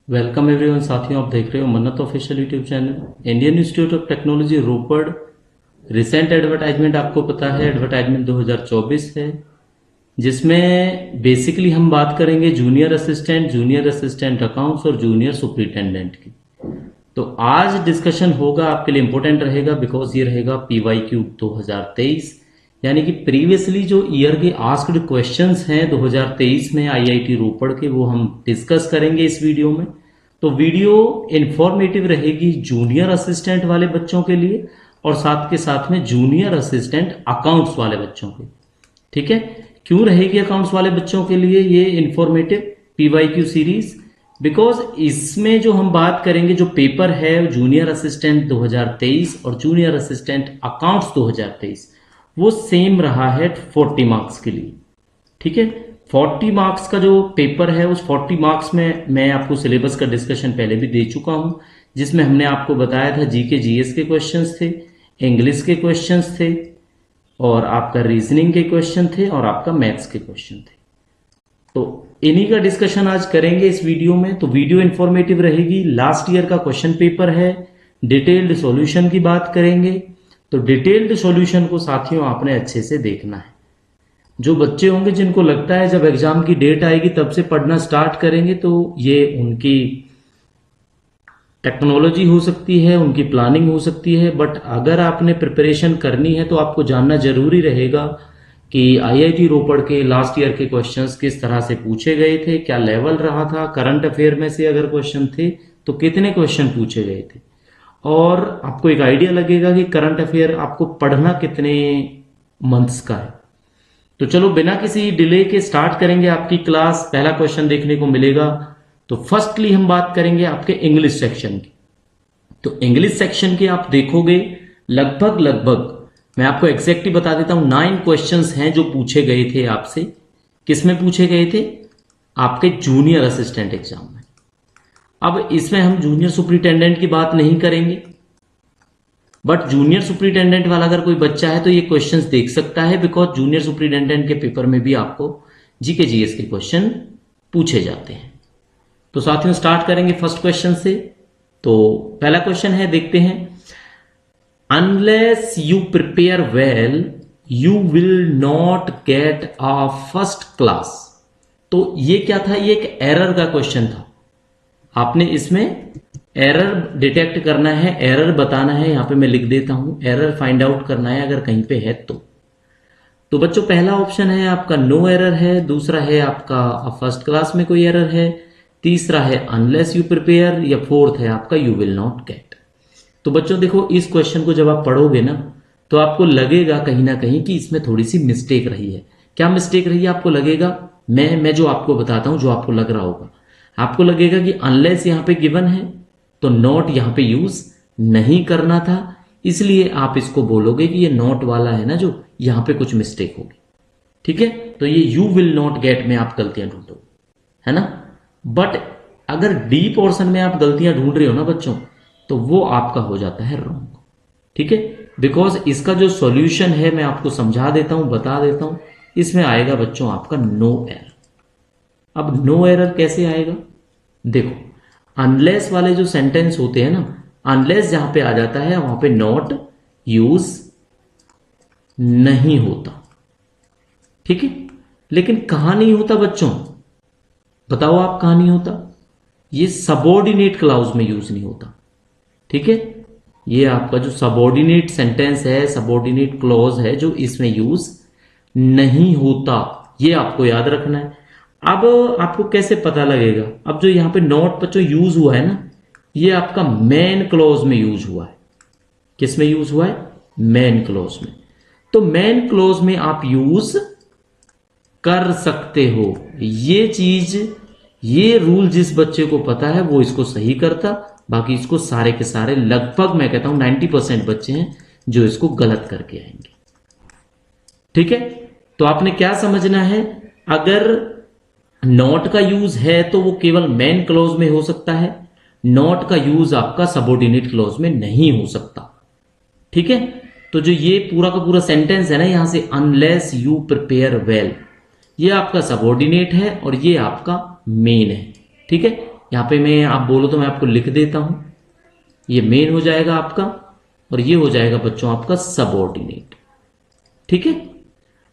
Welcome everyone. साथियों, आप देख रहे हो मन्नत official YouTube channel. Indian institute of technology Ropar recent advertisement आपको पता है, एडवर्टाइजमेंट 2024 है, जिसमें बेसिकली हम बात करेंगे जूनियर असिस्टेंट अकाउंट्स और जूनियर सुपरिटेंडेंट की। तो आज डिस्कशन होगा, आपके लिए इंपॉर्टेंट रहेगा बिकॉज ये रहेगा PYQ 2023, यानी कि प्रीवियसली जो ईयर के आस्क्ड क्वेश्चंस हैं 2023 में IIT रोपड़ के, वो हम डिस्कस करेंगे इस वीडियो में। तो वीडियो इंफॉर्मेटिव रहेगी जूनियर असिस्टेंट वाले बच्चों के लिए और साथ के साथ में जूनियर असिस्टेंट अकाउंट्स वाले बच्चों के। ठीक है, क्यों रहेगी अकाउंट्स वाले बच्चों के लिए ये इंफॉर्मेटिव PYQ सीरीज? बिकॉज इसमें जो हम बात करेंगे, जो पेपर है जूनियर असिस्टेंट 2023 और जूनियर असिस्टेंट अकाउंट्स 2023, वो सेम रहा है 40 मार्क्स के लिए। ठीक है, 40 मार्क्स का जो पेपर है, उस 40 मार्क्स में मैं आपको सिलेबस का डिस्कशन पहले भी दे चुका हूं, जिसमें हमने आपको बताया था GK GS के क्वेश्चंस थे, इंग्लिश के क्वेश्चंस थे, और आपका रीजनिंग के क्वेश्चन थे, और आपका मैथ्स के क्वेश्चन थे। तो इन्हीं का डिस्कशन आज करेंगे इस वीडियो में। तो वीडियो इंफॉर्मेटिव रहेगी। लास्ट ईयर का क्वेश्चन पेपर है, डिटेल्ड सॉल्यूशन की बात करेंगे। तो डिटेल्ड सॉल्यूशन को साथियों आपने अच्छे से देखना है। जो बच्चे होंगे जिनको लगता है जब एग्जाम की डेट आएगी तब से पढ़ना स्टार्ट करेंगे, तो ये उनकी टेक्नोलॉजी हो सकती है, उनकी प्लानिंग हो सकती है। बट अगर आपने प्रिपरेशन करनी है तो आपको जानना जरूरी रहेगा कि IIT रोपड़ के लास्ट ईयर के क्वेश्चंस किस तरह से पूछे गए थे, क्या लेवल रहा था, करंट अफेयर में से अगर क्वेश्चन थे तो कितने क्वेश्चन पूछे गए थे, और आपको एक आइडिया लगेगा कि करंट अफेयर आपको पढ़ना कितने मंथ्स का है। तो चलो बिना किसी डिले के स्टार्ट करेंगे आपकी क्लास। पहला क्वेश्चन देखने को मिलेगा। तो फर्स्टली हम बात करेंगे आपके इंग्लिश सेक्शन की। तो इंग्लिश सेक्शन के आप देखोगे लगभग मैं आपको एग्जैक्टली बता देता हूं, 9 क्वेश्चंस हैं जो पूछे गए थे आपसे। किसमें पूछे गए थे? आपके जूनियर असिस्टेंट एग्जाम में। अब इसमें हम जूनियर सुपरिटेंडेंट की बात नहीं करेंगे, बट जूनियर सुपरिटेंडेंट वाला अगर कोई बच्चा है तो ये क्वेश्चंस देख सकता है, बिकॉज जूनियर सुपरिटेंडेंट के पेपर में भी आपको GK GS के क्वेश्चन पूछे जाते हैं। तो साथियों स्टार्ट करेंगे फर्स्ट क्वेश्चन से। तो पहला क्वेश्चन है, देखते हैं। Unless you prepare well you will not get a first class. तो ये क्या था? ये एक एरर का क्वेश्चन था। आपने इसमें एरर डिटेक्ट करना है, एरर बताना है। यहां पे मैं लिख देता हूं, एरर फाइंड आउट करना है अगर कहीं पे है तो बच्चों पहला ऑप्शन है आपका नो एरर है, दूसरा है आपका फर्स्ट क्लास में कोई एरर है, तीसरा है अनलेस यू प्रिपेयर, या फोर्थ है आपका यू विल नॉट गेट। तो बच्चों देखो, इस क्वेश्चन को जब आप पढ़ोगे ना तो आपको लगेगा कहीं ना कहीं कि इसमें थोड़ी सी मिस्टेक रही है। क्या मिस्टेक रही है? आपको लगेगा, मैं जो आपको बताता हूं, जो आपको लग रहा होगा, आपको लगेगा कि अनलेस यहां पे गिवन है तो नॉट यहां पे यूज नहीं करना था, इसलिए आप इसको बोलोगे कि ये नॉट वाला है ना, जो यहां पे कुछ मिस्टेक होगी। ठीक है, तो ये यू विल नॉट गेट में आप गलतियां ढूंढोगे, है ना। बट अगर डी पोर्शन में आप गलतियां ढूंढ रहे हो ना बच्चों, तो वो आपका हो जाता है रॉन्ग। ठीक है, बिकॉज इसका जो सॉल्यूशन है मैं आपको समझा देता हूं, बता देता हूं। इसमें आएगा बच्चों आपका नो एरर। अब नो एरर कैसे आएगा? देखो, अनलेस वाले जो सेंटेंस होते हैं ना, अनलेस जहां पे आ जाता है वहां पे नॉट यूज नहीं होता। ठीक है, लेकिन कहां नहीं होता बच्चों? बताओ आप, कहां नहीं होता? ये सबऑर्डिनेट क्लाउज में यूज नहीं होता। ठीक है, ये आपका जो सबऑर्डिनेट सेंटेंस है, सबऑर्डिनेट क्लॉज है, जो इसमें यूज नहीं होता, ये आपको याद रखना है। अब आपको कैसे पता लगेगा? अब जो यहां पे नॉट बच्चों यूज हुआ है ना, ये आपका मेन क्लॉज में यूज हुआ है। किस में यूज हुआ है? मेन क्लॉज में। तो मेन क्लॉज में आप यूज कर सकते हो। ये चीज, ये रूल जिस बच्चे को पता है वो इसको सही करता, बाकी इसको सारे के सारे, लगभग मैं कहता हूं 90% बच्चे हैं जो इसको गलत करके आएंगे। ठीक है, तो आपने क्या समझना है? अगर नॉट का यूज है तो वो केवल मेन क्लॉज में हो सकता है, नॉट का यूज आपका सबऑर्डिनेट क्लॉज में नहीं हो सकता। ठीक है, तो जो ये पूरा का पूरा सेंटेंस है ना, यहां से अनलेस यू प्रिपेयर वेल, ये आपका सबऑर्डिनेट है और ये आपका मेन है। ठीक है, यहाँ पे मैं आप बोलो तो मैं आपको लिख देता हूं, ये मेन हो जाएगा आपका और ये हो जाएगा बच्चों आपका सबऑर्डिनेट। ठीक है,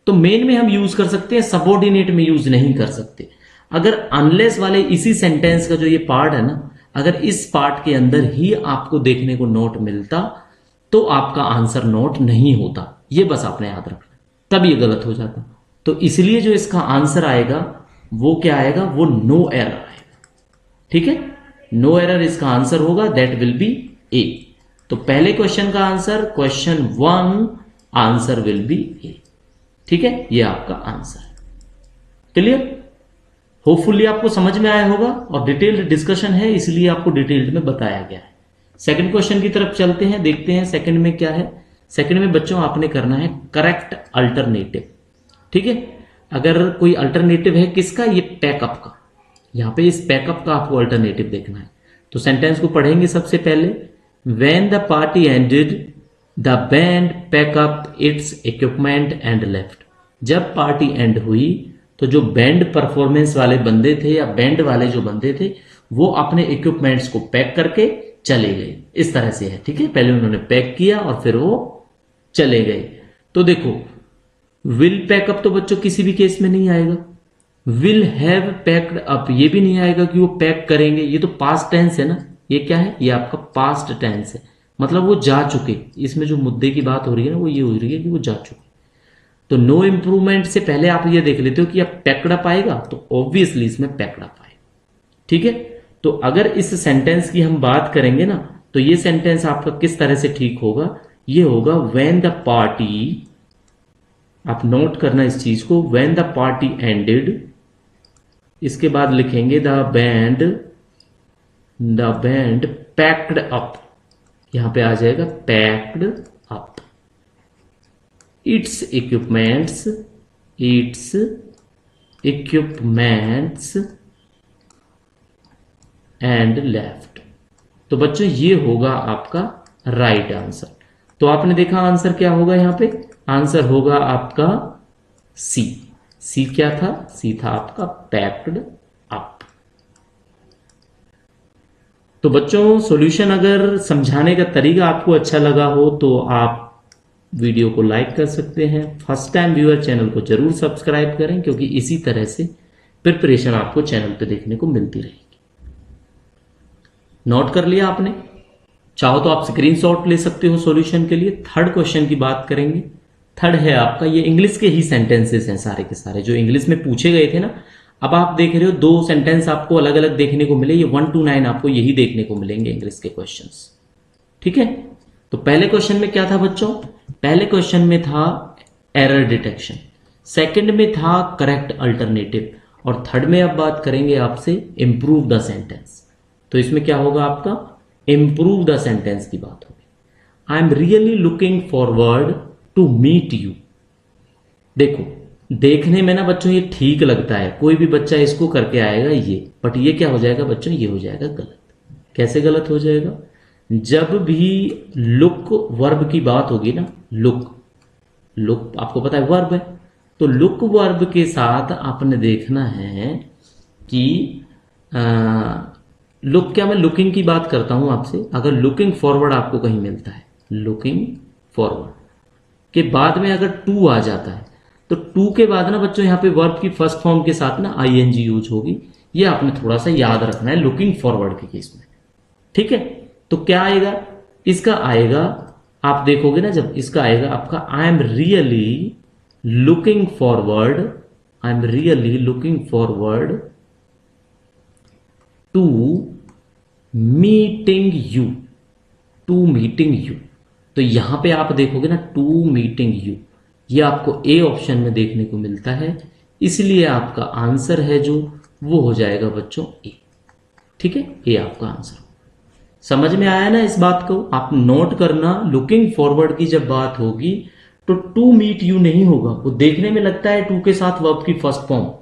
तो मेन में हम यूज कर सकते हैं, सबऑर्डिनेट में यूज नहीं कर सकते। अगर अनलेस वाले इसी सेंटेंस का जो ये पार्ट है ना, अगर इस पार्ट के अंदर ही आपको देखने को नोट मिलता तो आपका आंसर नोट नहीं होता, ये बस आपने याद रखना, तब ये गलत हो जाता। तो इसलिए जो इसका आंसर आएगा वो क्या आएगा, वो नो एरर आएगा। ठीक है, नो एरर इसका आंसर होगा, दैट विल बी ए। तो पहले क्वेश्चन का answer, question 1 answer will be A. ठीक है, ये आपका आंसर है। क्लियर, होपफुली आपको समझ में आया होगा और डिटेल्ड डिस्कशन है इसलिए आपको डिटेल्ड में बताया गया है। सेकंड क्वेश्चन की तरफ चलते हैं, देखते हैं सेकंड में क्या है। सेकंड में बच्चों आपने करना है करेक्ट अल्टरनेटिव। ठीक है, अगर कोई अल्टरनेटिव है किसका, ये पैकअप का, यहां पे इस पैकअप का आपको अल्टरनेटिव देखना है। तो सेंटेंस को पढ़ेंगे सबसे पहले, when the party ended the band pack up it's equipment and left. जब पार्टी एंड हुई तो जो बैंड परफॉर्मेंस वाले बंदे थे या बैंड वाले जो बंदे थे वो अपने इक्विपमेंट्स को पैक करके चले गए। इस तरह से है। ठीक है, पहले उन्होंने पैक किया और फिर वो चले गए। तो देखो विल पैकअप तो बच्चों किसी भी केस में नहीं आएगा, विल हैव पैक्ड अप ये भी नहीं आएगा कि वो पैक करेंगे, ये तो पास्ट टेंस है ना, ये क्या है, ये आपका पास्ट टेंस है, मतलब वो जा चुके। इसमें जो मुद्दे की बात हो रही है ना वो ये हो रही है कि वो जा चुके। तो नो इंप्रूवमेंट से पहले आप ये देख लेते हो कि अब पैक्ड अप आएगा, तो ऑब्वियसली इसमें पैक्ड अप आएगा। ठीक है, तो अगर इस सेंटेंस की हम बात करेंगे ना तो ये सेंटेंस आपका किस तरह से ठीक होगा, ये होगा व्हेन द पार्टी, आप नोट करना इस चीज को, व्हेन द पार्टी एंडेड, इसके बाद लिखेंगे द बैंड पैक्ड अप, यहां पे आ जाएगा packed up it's equipments and left. तो बच्चों ये होगा आपका राइट आंसर। तो आपने देखा आंसर क्या होगा, यहां पे आंसर होगा आपका सी। सी क्या था, सी था आपका पैक्ड अप। तो बच्चों सॉल्यूशन अगर समझाने का तरीका आपको अच्छा लगा हो तो आप वीडियो को लाइक कर सकते हैं। फर्स्ट टाइम व्यूअर चैनल को जरूर सब्सक्राइब करें क्योंकि इसी तरह से प्रिपरेशन आपको चैनल पे देखने को मिलती रहेगी। नोट कर लिया आपने, चाहो तो आप स्क्रीनशॉट ले सकते हो सॉल्यूशन के लिए। थर्ड क्वेश्चन की बात करेंगे। थर्ड है आपका, ये इंग्लिश के ही सेंटेंसेस हैं सारे के सारे जो इंग्लिश में पूछे गए थे ना। अब आप देख रहे हो 2 सेंटेंस आपको अलग अलग देखने को मिले, ये 1 to 9 आपको यही देखने को मिलेंगे इंग्लिश के क्वेश्चंस। ठीक है, तो पहले क्वेश्चन में क्या था बच्चों, पहले क्वेश्चन में था एरर डिटेक्शन, सेकंड में था करेक्ट अल्टरनेटिव और थर्ड में अब बात करेंगे आपसे इंप्रूव द सेंटेंस। तो इसमें क्या होगा आपका, इंप्रूव द सेंटेंस की बात होगी। I am really looking forward to meet you. देखो देखने में ना बच्चों ये ठीक लगता है, कोई भी बच्चा इसको करके आएगा ये, बट ये क्या हो जाएगा बच्चों, ये हो जाएगा गलत। कैसे गलत हो जाएगा, जब भी लुक वर्ब की बात होगी ना, लुक आपको पता है वर्ब है, तो लुक वर्ब के साथ आपने देखना है कि लुक क्या, मैं लुकिंग की बात करता हूं आपसे। अगर लुकिंग फॉरवर्ड आपको कहीं मिलता है, लुकिंग फॉरवर्ड के बाद में अगर टू आ जाता है तो टू के बाद ना बच्चों यहां पे वर्ब की फर्स्ट फॉर्म के साथ ना आईएनजी यूज होगी। ये आपने थोड़ा सा याद रखना है लुकिंग फॉरवर्ड के केस में। ठीक है, तो क्या आएगा, इसका आएगा, आप देखोगे ना जब इसका आएगा आपका I am really looking forward, I am really looking forward to meeting you, to meeting you. तो यहां पे आप देखोगे ना टू मीटिंग यू, ये आपको ए ऑप्शन में देखने को मिलता है, इसलिए आपका आंसर है जो वो हो जाएगा बच्चों ए। ठीक है, ए आपका आंसर। समझ में आया ना इस बात को, आप नोट करना। लुकिंग फॉरवर्ड की जब बात होगी तो टू मीट यू नहीं होगा, वो देखने में लगता है टू के साथ वर्ब की फर्स्ट फॉर्म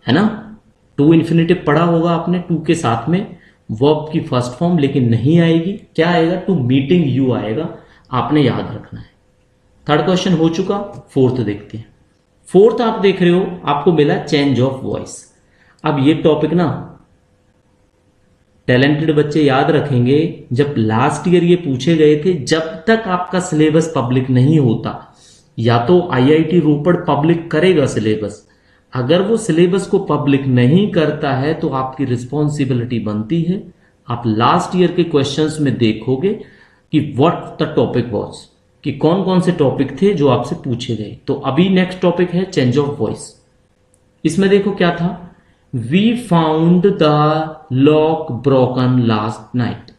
है ना, टू इन्फिनिटिव पढ़ा होगा आपने, टू के साथ में वर्ब की फर्स्ट फॉर्म, लेकिन नहीं आएगी। क्या आएगा, टू मीटिंग यू आएगा, आपने याद रखना है। थर्ड क्वेश्चन हो चुका, फोर्थ देखते हैं। फोर्थ आप देख रहे हो आपको मिला चेंज ऑफ वॉइस। अब ये टॉपिक ना टैलेंटेड बच्चे याद रखेंगे, जब लास्ट ईयर ये पूछे गए थे, जब तक आपका सिलेबस पब्लिक नहीं होता, या तो आईआईटी रोपड़ पब्लिक करेगा सिलेबस, अगर वो सिलेबस को पब्लिक नहीं करता है तो आपकी रिस्पॉन्सिबिलिटी बनती है, आप लास्ट ईयर के क्वेश्चंस में देखोगे कि व्हाट द टॉपिक वाज, कि कौन कौन से टॉपिक थे जो आपसे पूछे गए। तो अभी नेक्स्ट टॉपिक है चेंज ऑफ वॉइस। इसमें देखो क्या था, we found the lock broken last night.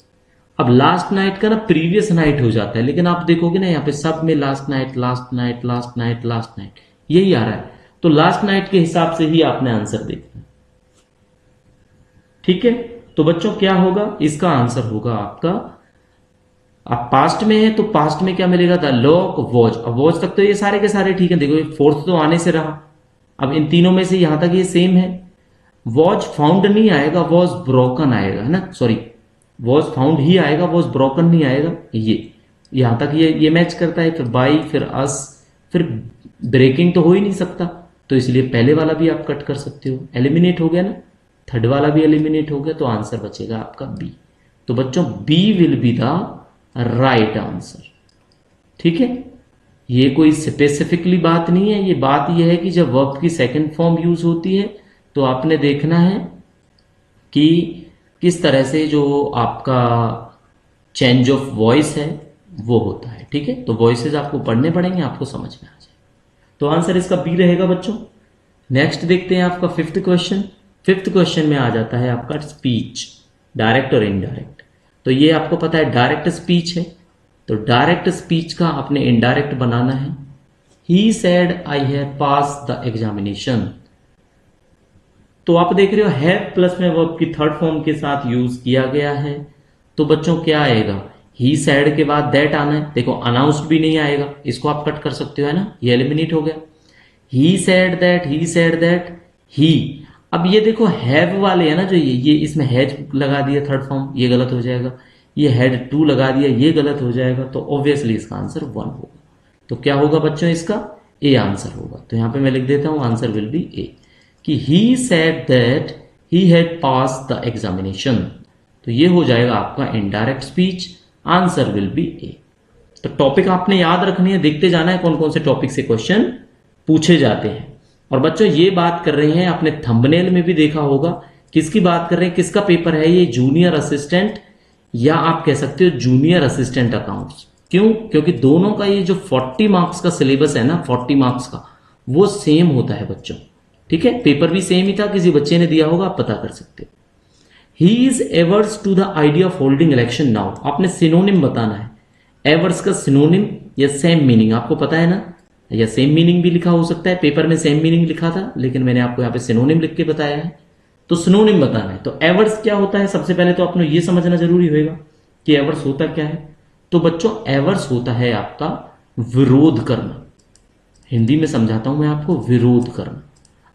अब लास्ट नाइट का ना प्रीवियस नाइट हो जाता है, लेकिन आप देखोगे ना यहाँ पे सब में last night last night last night last night यही आ रहा है, तो लास्ट नाइट के हिसाब से ही आपने आंसर देखना। ठीक है, तो बच्चों क्या होगा, इसका आंसर होगा आपका, आप पास्ट में है तो पास्ट में क्या मिलेगा, द लॉक वॉज। अब वॉज तक तो ये सारे के सारे ठीक है, देखो ये फोर्थ तो आने से रहा, अब इन तीनों में से यहां तक ये सेम है, वॉज फाउंड नहीं आएगा, वॉज ब्रोकन आएगा, है ना, सॉरी वॉज फाउंड ही आएगा, वॉज ब्रोकन नहीं आएगा, ये यहां तक ये मैच करता है, फिर बाई, फिर अस, फिर ब्रेकिंग तो हो ही नहीं सकता, तो इसलिए पहले वाला भी आप कट कर सकते हो, एलिमिनेट हो गया ना, थर्ड वाला भी एलिमिनेट हो गया, तो आंसर बचेगा आपका बी। तो बच्चों B will be the right answer. ठीक है, ये कोई स्पेसिफिकली बात नहीं है, ये बात ये है कि जब वर्ब की सेकंड फॉर्म यूज होती है तो आपने देखना है कि किस तरह से जो आपका चेंज ऑफ वॉइस है वो होता है। ठीक है, तो वॉइसेस आपको पढ़ने पड़ेंगे, आपको समझ में आ जाए, तो आंसर इसका बी रहेगा बच्चों। नेक्स्ट देखते हैं आपका फिफ्थ क्वेश्चन। फिफ्थ क्वेश्चन में आ जाता है आपका स्पीच, डायरेक्ट और इनडायरेक्ट। तो ये आपको पता है डायरेक्ट स्पीच है, तो डायरेक्ट स्पीच का आपने इनडायरेक्ट बनाना है। He said I have pass the examination, तो आप देख रहे हो हैव प्लस में वर्ब की थर्ड फॉर्म के साथ यूज किया गया है, तो बच्चों क्या आएगा, ही सैड के बाद दैट आना है, देखो अनाउंस्ड भी नहीं आएगा, इसको आप कट कर सकते हो, है ना, ये एलिमिनेट हो गया, he said that, he said that, he. अब ये देखो हैव वाले है ना, जो ये इसमें हैज लगा दिया थर्ड फॉर्म, ये गलत हो जाएगा, ये हैड टू लगा दिया, ये गलत हो जाएगा, तो ऑब्वियसली इसका आंसर 1 होगा। तो क्या होगा बच्चों, इसका ए आंसर होगा। तो यहां पे मैं लिख देता हूं आंसर विल बी ए, कि he said that he had pass the examination, तो ये हो जाएगा आपका indirect speech, answer will be A. तो टॉपिक आपने याद रखनी है, देखते जाना है कौन कौन से टॉपिक से क्वेश्चन पूछे जाते हैं। और बच्चों ये बात कर रहे हैं, आपने थंबनेल में भी देखा होगा, किसकी बात कर रहे हैं, किसका पेपर है ये, जूनियर असिस्टेंट, या आप कह सकते हो जूनियर असिस्टेंट अकाउंट्स। क्यों, क्योंकि दोनों का ये जो 40 मार्क्स का सिलेबस है ना, 40 मार्क्स का, वो सेम होता है बच्चों। ठीक है, पेपर भी सेम ही था, किसी बच्चे ने दिया होगा, आप पता कर सकते हो। He is averse to the idea of holding election now, आपने सिनोनिम बताना है, एवर्स का सिनोनिम या सेम मीनिंग आपको पता है ना, या सेम मीनिंग भी लिखा हो सकता है, पेपर में सेम मीनिंग लिखा था, लेकिन मैंने आपको यहाँ पे सिनोनिम लिख के बताया है, तो सिनोनिम बताना है। तो एवर्स क्या होता है, सबसे पहले तो आपने ये समझना जरूरी होगा कि एवर्स होता क्या है। तो बच्चों एवर्स होता है आपका विरोध करना, हिंदी में समझाता हूं मैं आपको, विरोध करना।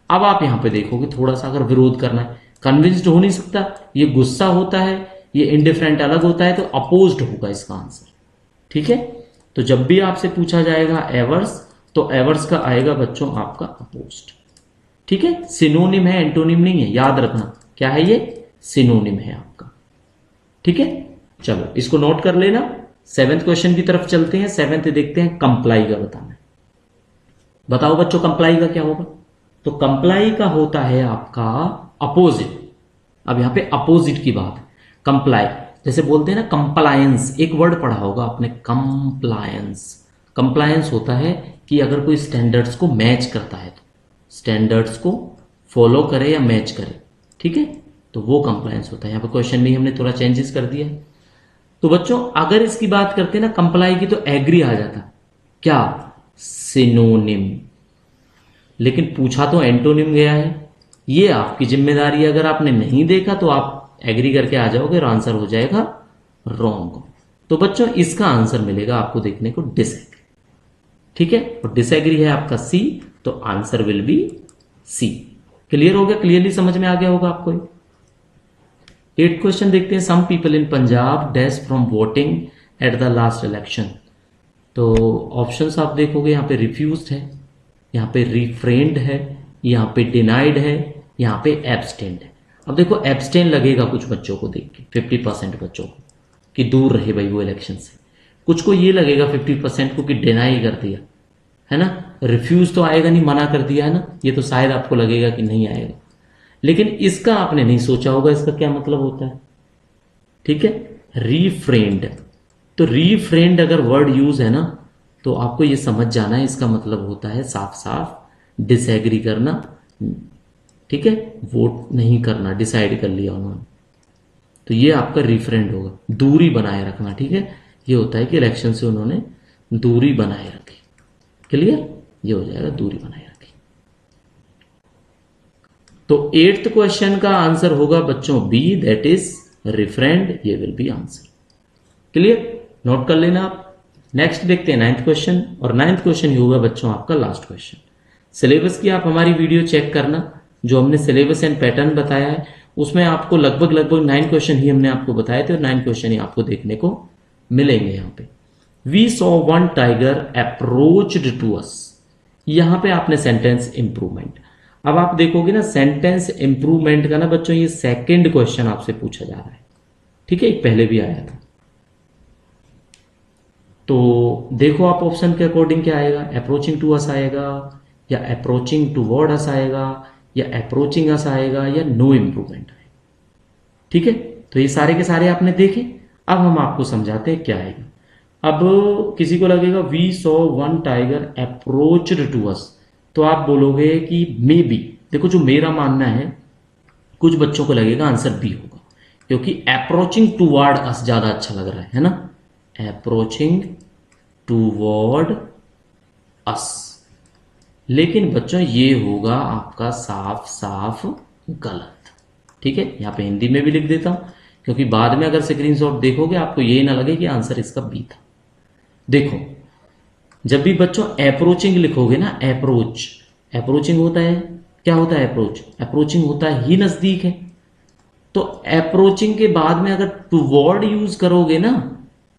अब आप यहां पे देखोगे थोड़ा सा, अगर विरोध करना है, कन्विंस्ड हो नहीं सकता, ये गुस्सा होता है, ये इंडिफरेंट अलग होता है, तो अपोज्ड होगा इसका आंसर। ठीक है, तो जब भी आपसे पूछा जाएगा एवर्स, तो एवर्स का आएगा बच्चों आपका अपोज्ड। ठीक है, सिनोनिम है, एंटोनिम नहीं है, याद रखना क्या है, ये सिनोनिम है आपका। ठीक है, चलो इसको नोट कर लेना। 7th क्वेश्चन की तरफ चलते हैं। 7th देखते हैं, कंप्लाई का बताना। बताओ बच्चों कंप्लाई का क्या होगा। तो कंप्लाई का होता है आपका अपोजिट। अब यहां पे अपोजिट की बात है, कंप्लाई जैसे बोलते हैं ना, कंप्लायंस, एक वर्ड पढ़ा होगा आपने, कंप्लायंस। कंप्लायंस होता है कि अगर कोई स्टैंडर्ड्स को मैच करता है, तो स्टैंडर्ड्स को फॉलो करे या मैच करे, ठीक है, तो वो कंप्लायंस होता है। यहां पर क्वेश्चन में हमने थोड़ा चेंजेस कर दिया है। तो बच्चों अगर इसकी बात करते हैं ना कंप्लाई की, तो एग्री आ जाता, क्या, सिनोनिम। लेकिन पूछा तो एंटोनिम गया है, ये आपकी जिम्मेदारी है। अगर आपने नहीं देखा तो आप एग्री करके आ जाओगे और आंसर हो जाएगा रॉन्ग। तो बच्चों इसका आंसर मिलेगा आपको देखने को डिसएग्री। ठीक है, और डिसएग्री है आपका सी, तो answer will be C. Clear हो गया, क्लियरली समझ में आ गया होगा आपको। 8th क्वेश्चन देखते हैं। Some people in Punjab dash from voting at the last election. तो ऑप्शंस आप देखोगे, यहां पे रिफ्यूज्ड है, यहां पे रिफ्रेन्ड है, यहां पे डिनाइड है, यहां पे एब्सटेंड है। अब देखो एब्सटेन लगेगा कुछ बच्चों को देख के, 50% बच्चों को कि दूर रहे भाई वो इलेक्शन से, कुछ को ये लगेगा 50% को कि डिनाई कर दिया है ना, रिफ्यूज तो आएगा नहीं, मना कर दिया है ना, ये तो शायद आपको लगेगा कि नहीं आएगा, लेकिन इसका आपने नहीं सोचा होगा इसका क्या मतलब होता है। ठीक है, रीफ्रेंड, तो रीफ्रेंड अगर वर्ड यूज है ना तो आपको ये समझ जाना है इसका मतलब होता है साफ साफ डिसएग्री करना। ठीक है, वोट नहीं करना, डिसाइड कर लिया उन्होंने, तो ये आपका रीफ्रेंड होगा, दूरी बनाए रखना। ठीक है, ये होता है कि इलेक्शन से उन्होंने दूरी बनाए रखी। क्लियर, ये हो जाएगा दूरी बनाए रखी। तो 8th क्वेश्चन का आंसर होगा बच्चों बी, दैट इज रिफ्रेंड, ये will be answer. Clear, note कर लेना आप। नेक्स्ट देखते हैं 9th क्वेश्चन, और 9th क्वेश्चन ही होगा बच्चों आपका लास्ट क्वेश्चन। सिलेबस की आप हमारी वीडियो चेक करना, जो हमने सिलेबस एंड पैटर्न बताया है उसमें आपको लगभग 9 क्वेश्चन ही हमने आपको बताए थे, और 9 क्वेश्चन ही आपको देखने को मिलेंगे यहाँ पे। We saw one tiger approached to us, यहां पे आपने सेंटेंस इंप्रूवमेंट। अब आप देखोगे ना सेंटेंस इंप्रूवमेंट का ना बच्चों ये सेकंड क्वेश्चन आपसे पूछा जा रहा है। ठीक है, एक पहले भी आया था, तो देखो आप ऑप्शन के अकॉर्डिंग क्या आएगा, अप्रोचिंग टू अस आएगा, या अप्रोचिंग टूवर्ड अस आएगा, या अप्रोचिंग अस आएगा, या नो इंप्रूवमेंट आएगा। ठीक है, तो ये सारे के सारे आपने देखे। अब हम आपको समझाते हैं क्या आएगा। अब किसी को लगेगा we saw one tiger approached to us, तो आप बोलोगे कि मे बी, देखो जो मेरा मानना है कुछ बच्चों को लगेगा आंसर बी होगा, क्योंकि अप्रोचिंग टूवर्ड अस ज्यादा अच्छा लग रहा है ना, अप्रोचिंग टूवर्ड अस। लेकिन बच्चों ये होगा आपका साफ साफ गलत। ठीक है, यहां पे हिंदी में भी लिख देता हूं, क्योंकि बाद में अगर स्क्रीनशॉट देखोगे आपको ये ना लगे कि आंसर इसका बी था। देखो जब भी बच्चों अप्रोचिंग लिखोगे ना, अप्रोच, अप्रोचिंग होता है, क्या होता है अप्रोच, अप्रोचिंग होता है ही नजदीक है, तो अप्रोचिंग के बाद में अगर टूवर्ड यूज करोगे ना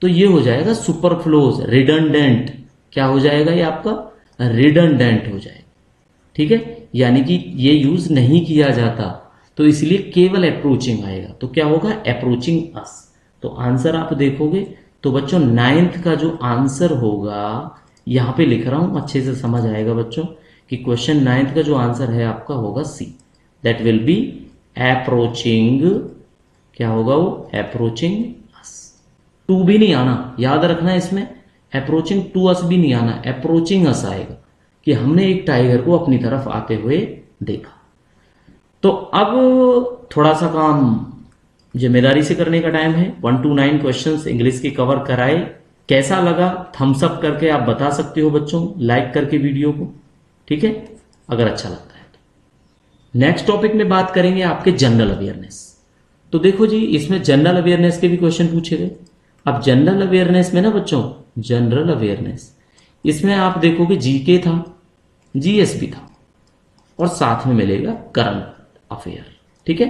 तो ये हो जाएगा सुपरफ्लोज, रिडंडेंट। क्या हो जाएगा ये आपका, रिडंडेंट हो जाएगा। ठीक है, यानी कि ये यूज नहीं किया जाता, तो इसलिए केवल अप्रोचिंग आएगा, तो क्या होगा अप्रोचिंग अस। तो आंसर आप देखोगे तो बच्चों 9th का जो आंसर होगा यहां पे लिख रहा हूं, अच्छे से समझ आएगा बच्चों कि क्वेश्चन 9th का जो आंसर है आपका होगा सी, दैट विल बी अप्रोचिंग, क्या होगा वो, अप्रोचिंग अस। टू भी नहीं आना, याद रखना इसमें, अप्रोचिंग टू अस भी नहीं आना, अप्रोचिंग अस आएगा कि हमने एक टाइगर को अपनी तरफ आते हुए देखा। तो अब थोड़ा सा काम जिम्मेदारी से करने का टाइम है। 1 to 9 क्वेश्चंस इंग्लिश के कवर कराए। कैसा लगा थम्स अप करके आप बता सकते हो बच्चों, लाइक करके वीडियो को। ठीक है, अगर अच्छा लगता है तो। नेक्स्ट टॉपिक में बात करेंगे आपके जनरल अवेयरनेस। तो देखो जी, इसमें जनरल अवेयरनेस के भी क्वेश्चन पूछे गए। अब जनरल अवेयरनेस में ना बच्चों, जनरल अवेयरनेस इसमें आप देखोगे जीके था, जीएस भी था, और साथ में मिलेगा करंट अफेयर। ठीक है,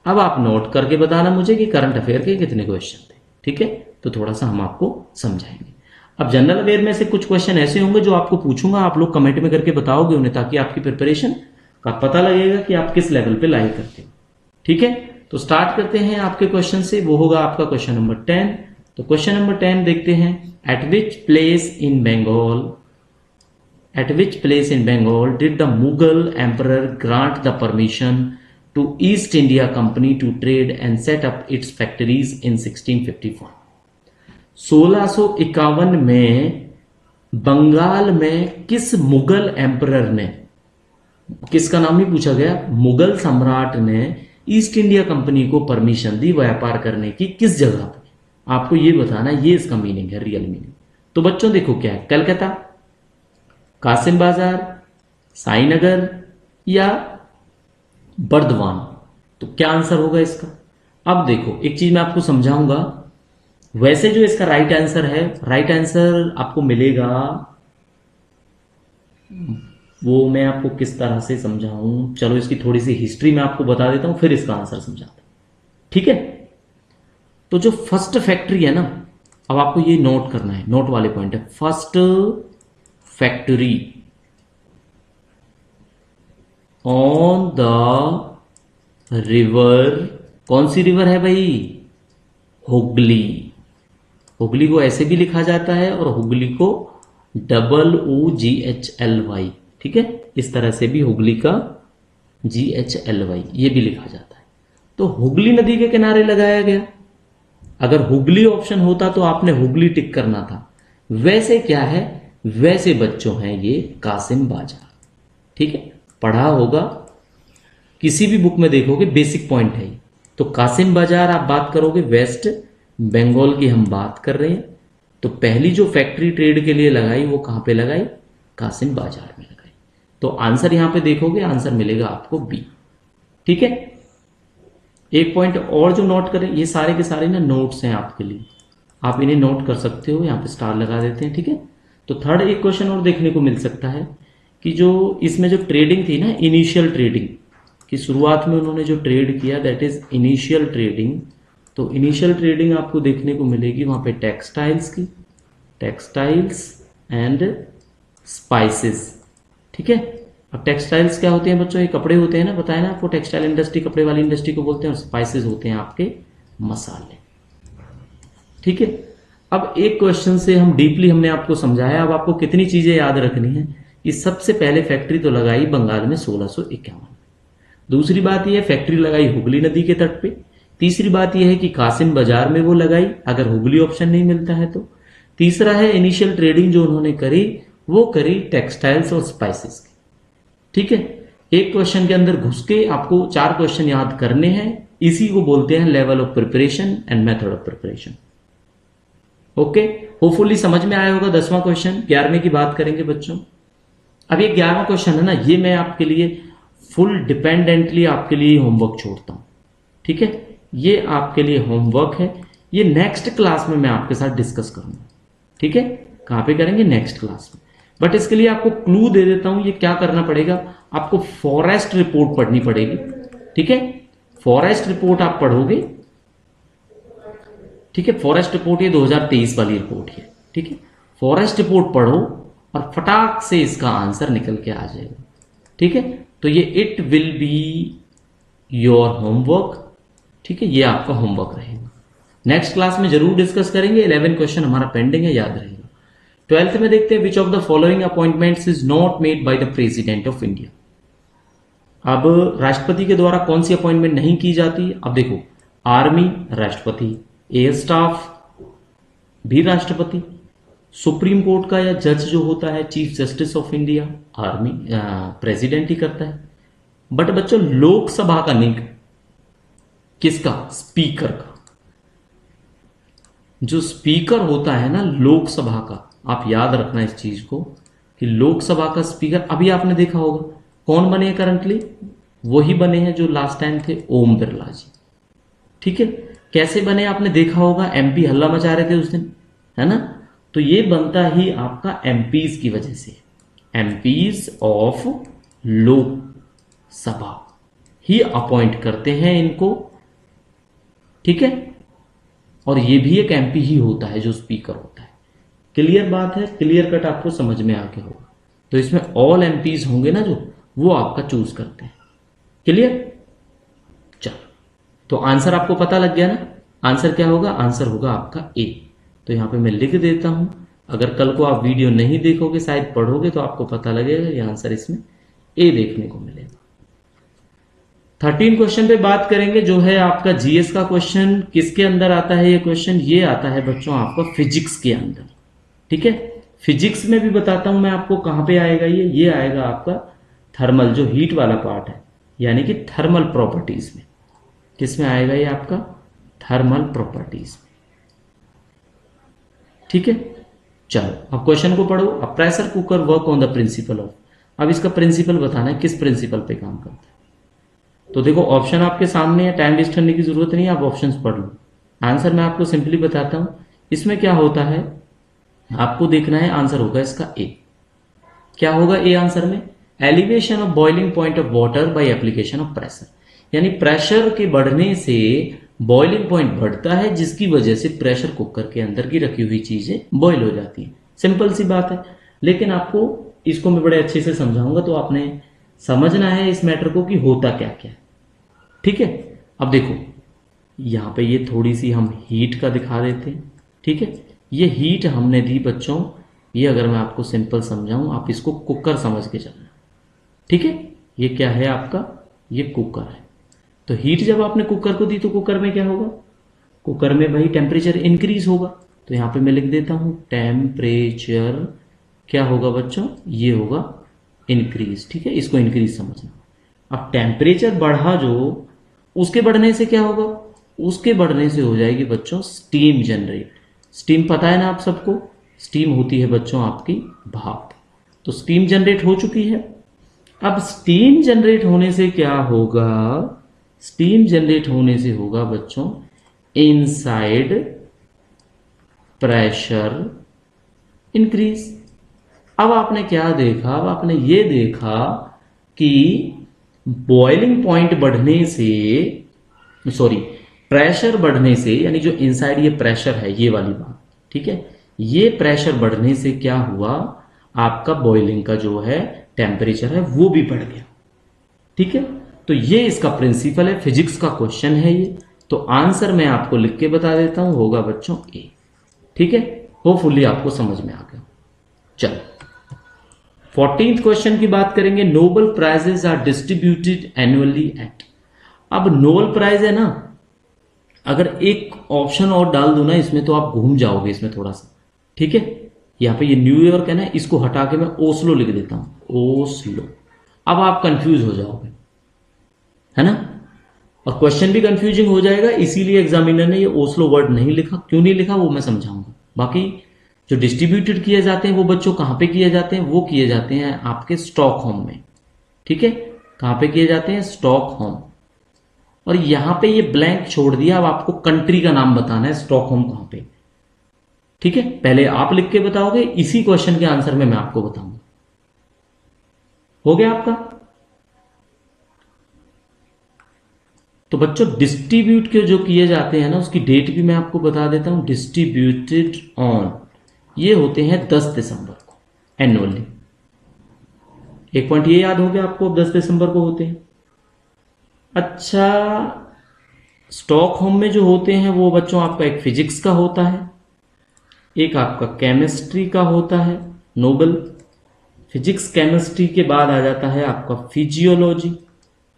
अब आप नोट करके बताना मुझे कि करंट अफेयर के कितने क्वेश्चन थे। ठीक है, तो थोड़ा सा हम आपको समझाएंगे। अब जनरल अवेयर में से कुछ क्वेश्चन ऐसे होंगे जो आपको पूछूंगा, आप लोग कमेंट में करके बताओगे उन्हें, ताकि आपकी प्रिपरेशन का पता लगेगा कि आप किस लेवल पे लाइक करते हो। ठीक है, तो स्टार्ट करते हैं आपके क्वेश्चन से। वो होगा आपका क्वेश्चन नंबर 10। तो क्वेश्चन नंबर 10 देखते हैं, at which place in Bengal, at which place in Bengal did the Mughal emperor grant the permission to East India Company to trade and set up its factories in 1651? 1651 में बंगाल में किस Mughal emperor ने, किसका नाम ही पूछा गया, मुगल सम्राट ने ईस्ट इंडिया कंपनी को परमिशन दी व्यापार करने की, किस जगह पे, आपको ये बताना, ये इसका मीनिंग है, रियल मीनिंग। तो बच्चों देखो क्या है, कलकत्ता, कासिम बाजार, साईनगर, या बर्दवान। तो क्या आंसर होगा इसका। अब देखो एक चीज मैं आपको समझाऊंगा, वैसे जो इसका राइट आंसर है, राइट आंसर आपको मिलेगा, वो मैं आपको किस तरह से समझाऊं, चलो इसकी थोड़ी सी हिस्ट्री मैं आपको बता देता हूं, फिर इसका आंसर समझाता हूं। ठीक है, तो जो फर्स्ट फैक्ट्री है ना, अब आपको ये नोट करना है, नोट वाले पॉइंट है, first factory on the river, कौन सी रिवर है भाई? हुगली। हुगली को ऐसे भी लिखा जाता है और हुगली को WUGHLY, ठीक है, इस तरह से भी हुगली का GHLY ये भी लिखा जाता है। तो हुगली नदी के किनारे लगाया गया। अगर हुगली ऑप्शन होता तो आपने हुगली टिक करना था। वैसे क्या है, वैसे बच्चों हैं ये कासिम बाजार, ठीक है, पढ़ा होगा, किसी भी बुक में देखोगे बेसिक पॉइंट है। तो कासिम बाजार आप बात करोगे, वेस्ट बंगाल की हम बात कर रहे हैं, तो पहली जो फैक्ट्री ट्रेड के लिए लगाई वो कहां पे लगाई? कासिम बाजार में लगाई। तो आंसर यहां पे देखोगे, आंसर मिलेगा आपको बी, ठीक है। एक पॉइंट और जो नोट करें, ये सारे के सारे ना नोट्स हैं आपके लिए, आप इन्हें नोट कर सकते हो, यहां पे स्टार लगा देते हैं, ठीक है। तो थर्ड एक क्वेश्चन और देखने को मिल सकता है कि जो इसमें जो ट्रेडिंग थी ना, इनिशियल ट्रेडिंग की शुरुआत में उन्होंने जो ट्रेड किया, दैट इज इनिशियल ट्रेडिंग। तो इनिशियल ट्रेडिंग आपको देखने को मिलेगी वहां पे टेक्सटाइल्स की, टेक्सटाइल्स एंड स्पाइसेस, ठीक है। अब टेक्सटाइल्स क्या होते हैं बच्चों? ये कपड़े होते हैं ना, बताया ना आपको, टेक्सटाइल इंडस्ट्री कपड़े वाली इंडस्ट्री को बोलते हैं, और स्पाइसेस होते हैं आपके मसाले, ठीक है। अब एक क्वेश्चन से हम डीपली हमने आपको समझाया, अब आपको कितनी चीजें याद रखनी है कि सबसे पहले फैक्ट्री तो लगाई बंगाल में 1651। दूसरी बात यह है फैक्ट्री लगाई हुगली नदी के तट पे। तीसरी बात यह है कि कासिम बाजार में वो लगाई, अगर हुगली ऑप्शन नहीं मिलता है तो। तीसरा है इनिशियल ट्रेडिंग जो उन्होंने करी वो करी टेक्सटाइल्स और स्पाइसेस की, ठीक है। एक क्वेश्चन के अंदर घुस के आपको 4 क्वेश्चन याद करने हैं, इसी को बोलते हैं level of preparation and method of preparation. Okay, hopefully समझ में आया होगा। 10वां क्वेश्चन, 11वें की बात करेंगे बच्चों। अब ये 11वां क्वेश्चन है ना, ये मैं आपके लिए फुल डिपेंडेंटली आपके लिए होमवर्क छोड़ता हूं, ठीक है। ये आपके लिए होमवर्क है, ये नेक्स्ट क्लास में मैं आपके साथ डिस्कस करूंगा, ठीक है। कहां पे करेंगे? नेक्स्ट क्लास में। बट इसके लिए आपको क्लू दे देता हूं, ये क्या करना पड़ेगा, आपको फॉरेस्ट रिपोर्ट पढ़नी पड़ेगी, ठीक है। फॉरेस्ट रिपोर्ट आप पढ़ोगे, ठीक है। फॉरेस्ट रिपोर्ट ये 2023 वाली रिपोर्ट है, ठीक है। फॉरेस्ट रिपोर्ट पढ़ो और फटाक से इसका आंसर निकल के आ जाएगा, ठीक है। तो ये it will be your homework, ठीक है, ये आपका होमवर्क रहेगा। नेक्स्ट क्लास में जरूर डिस्कस करेंगे। 11 क्वेश्चन हमारा पेंडिंग है, याद रहेगा। 12th में देखते हैं, which of the following appointments is not made by the president of India. अब राष्ट्रपति के द्वारा कौन सी अपॉइंटमेंट नहीं की जाती? अब देखो, आर्मी राष्ट्रपति, एयर स्टाफ भी राष्ट्रपति, सुप्रीम कोर्ट का या जज जो होता है chief justice of India, army president ही करता है। बट बच्चों लोकसभा का नहीं, किसका? स्पीकर का। जो स्पीकर होता है ना लोकसभा का, आप याद रखना इस चीज को कि लोकसभा का स्पीकर, अभी आपने देखा होगा कौन बने हैं करंटली? वही बने हैं जो लास्ट टाइम थे, ओम बिरला जी, ठीक है। कैसे बने आपने देखा होगा, एमपी हल्ला मचा रहे थे उस दिन, है ना। तो ये बनता ही आपका एमपीज की वजह से, एमपीज ऑफ लोकसभा ही अपॉइंट करते हैं इनको, ठीक है। और ये भी एक एमपी ही होता है जो स्पीकर होता है। क्लियर बात है, क्लियर कट आपको समझ में आ गया होगा। तो इसमें ऑल एमपीज होंगे ना जो, वो आपका चूज करते हैं। क्लियर? चलो, तो आंसर आपको पता लग गया ना। आंसर क्या होगा? आंसर होगा आपका ए। तो यहां पे मैं लिख देता हूं, अगर कल को आप वीडियो नहीं देखोगे, शायद पढ़ोगे, तो आपको पता लगेगा ये आंसर इसमें ए देखने को मिलेगा। 13 क्वेश्चन पे बात करेंगे, जो है आपका जीएस का क्वेश्चन। किसके अंदर आता है ये क्वेश्चन? ये आता है बच्चों आपका फिजिक्स के अंदर, ठीक है। फिजिक्स में भी बताता हूं मैं आपको कहां पे आएगा ये आएगा आपका थर्मल, जो हीट वाला पार्ट है, यानी कि थर्मल प्रॉपर्टीज में। किसमें आएगा ये आपका? थर्मल प्रॉपर्टीज में, ठीक है। चलो अब क्वेश्चन को पढ़ो। अब pressure cooker work on the principle of, अब इसका प्रिंसिपल बताना है, किस प्रिंसिपल पे काम करता है। तो देखो ऑप्शन आपके सामने है, टाइम वेस्ट करने की जरूरत नहीं है, आप ऑप्शंस पढ़ लो। आंसर मैं आपको सिंपली बताता हूं। इसमें क्या होता है आपको देखना है, आंसर होगा इसका ए। क्या होगा ए आंसर में? Elevation of boiling point of water by application of pressure, यानी प्रेशर के बढ़ने से बॉइलिंग पॉइंट बढ़ता है, जिसकी वजह से प्रेशर कुकर के अंदर की रखी हुई चीजें बॉयल हो जाती हैं। सिंपल सी बात है, लेकिन आपको इसको मैं बड़े अच्छे से समझाऊंगा, तो आपने समझना है इस मैटर को कि होता क्या क्या है। ठीक है। अब देखो यहां पे ये थोड़ी सी हम हीट का दिखा देते हैं। ठीक है, ये हीट हमने दी बच्चों, ये अगर मैं आपको सिंपल समझाऊं, आप इसको कुकर समझ के चलना। ठीक है, ये क्या है आपका, ये कुकर है। तो हीट जब आपने कुकर को दी तो कुकर में क्या होगा, कुकर में भाई टेम्परेचर इंक्रीज होगा। तो यहां पे मैं लिख देता हूं टेम्परेचर क्या होगा बच्चों, ये होगा इंक्रीज। ठीक है, इसको इंक्रीज समझना। अब टेम्परेचर बढ़ा जो, उसके बढ़ने से क्या होगा, उसके बढ़ने से हो जाएगी बच्चों स्टीम जनरेट। स्टीम पता है ना आप सबको, स्टीम होती है बच्चों आपकी भाप। तो स्टीम जनरेट हो चुकी है। अब स्टीम जनरेट होने से क्या होगा, स्टीम जनरेट होने से होगा बच्चों इनसाइड प्रेशर इंक्रीज। अब आपने क्या देखा, अब आपने ये देखा कि बॉइलिंग पॉइंट बढ़ने से, सॉरी प्रेशर बढ़ने से, यानी जो इनसाइड ये प्रेशर है, ये वाली बात, ठीक है, ये प्रेशर बढ़ने से क्या हुआ, आपका बॉइलिंग का जो है टेम्परेचर है वो भी बढ़ गया। ठीक है, तो ये इसका प्रिंसिपल है, फिजिक्स का क्वेश्चन है ये। तो आंसर मैं आपको लिख के बता देता हूं, होगा बच्चों ए। ठीक है, होपफुली आपको समझ में आ गया। चलो 14th क्वेश्चन की बात करेंगे। Nobel prizes are distributed annually at. अब नोबेल प्राइज है ना, अगर एक ऑप्शन और डाल दू ना इसमें तो आप घूम जाओगे इसमें थोड़ा सा। ठीक है, यहां पे ये न्यूयॉर्क है ना, इसको हटा के मैं ओस्लो लिख देता हूं, ओस्लो। अब आप कंफ्यूज हो जाओगे, है ना, और क्वेश्चन भी कंफ्यूजिंग हो जाएगा, इसीलिए एग्जामिनर ने ये ओस्लो वर्ड नहीं लिखा। क्यों नहीं लिखा वो मैं समझाऊंगा। बाकी जो डिस्ट्रीब्यूटेड किए जाते हैं वो बच्चों कहां पे किए जाते हैं, वो किए जाते हैं आपके स्टॉकहोम में। ठीक है, कहां पे किए जाते हैं, स्टॉकहोम। और यहां पे ये ब्लैंक छोड़ दिया, अब आपको कंट्री का नाम बताना है, स्टॉकहोम कहां पे। ठीक है, पहले आप लिख के बताओगे, इसी क्वेश्चन के आंसर में मैं आपको बताऊंगा। हो गया आपका। तो बच्चों डिस्ट्रीब्यूट के जो किए जाते हैं ना, उसकी डेट भी मैं आपको बता देता हूं। डिस्ट्रीब्यूटेड ऑन, ये होते हैं 10 दिसंबर को एनुअली। एक पॉइंट ये याद हो गया आपको, 10 दिसंबर को होते हैं। अच्छा, स्टॉकहोम में जो होते हैं वो बच्चों आपका एक फिजिक्स का होता है, एक आपका केमिस्ट्री का होता है नोबेल। फिजिक्स केमिस्ट्री के बाद आ जाता है आपका फिजियोलॉजी,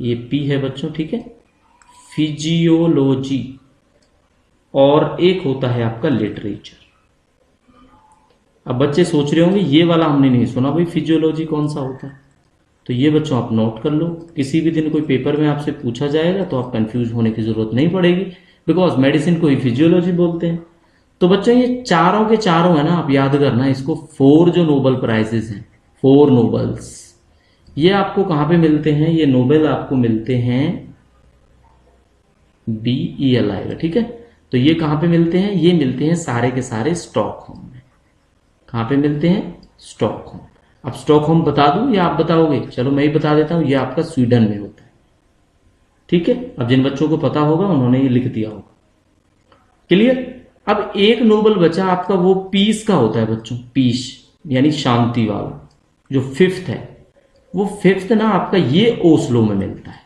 ये पी है बच्चों। ठीक है, फिजियोलॉजी। और एक होता है आपका लिटरेचर। अब बच्चे सोच रहे होंगे ये वाला हमने नहीं सुना भाई, फिजियोलॉजी कौन सा होता है। तो ये बच्चों आप नोट कर लो, किसी भी दिन कोई पेपर में आपसे पूछा जाएगा तो आप कंफ्यूज होने की जरूरत नहीं पड़ेगी, बिकॉज मेडिसिन को ही फिजियोलॉजी बोलते हैं। तो बच्चों ये चारों के चारों है ना, आप याद करना इसको, 4 जो नोबेल प्राइजेस हैं, 4 नोबेल्स, ये आपको कहां पे मिलते हैं, ये नोबेल आपको मिलते हैं BEL आएगा। ठीक है, तो ये कहां पे मिलते हैं, ये मिलते हैं सारे के सारे स्टॉकहोम में। कहां पे मिलते हैं, स्टॉकहोम। अब स्टॉकहोम बता दूं या आप बताओगे, चलो मैं ही बता देता हूं, ये आपका स्वीडन में होता है। ठीक है, अब जिन बच्चों को पता होगा उन्होंने ये लिख दिया होगा। क्लियर। अब एक नोबेल बचा आपका, वो पीस का होता है बच्चों, पीस यानी शांति वाला, जो 5th है, वो 5th ना आपका ये ओस्लो में मिलता है।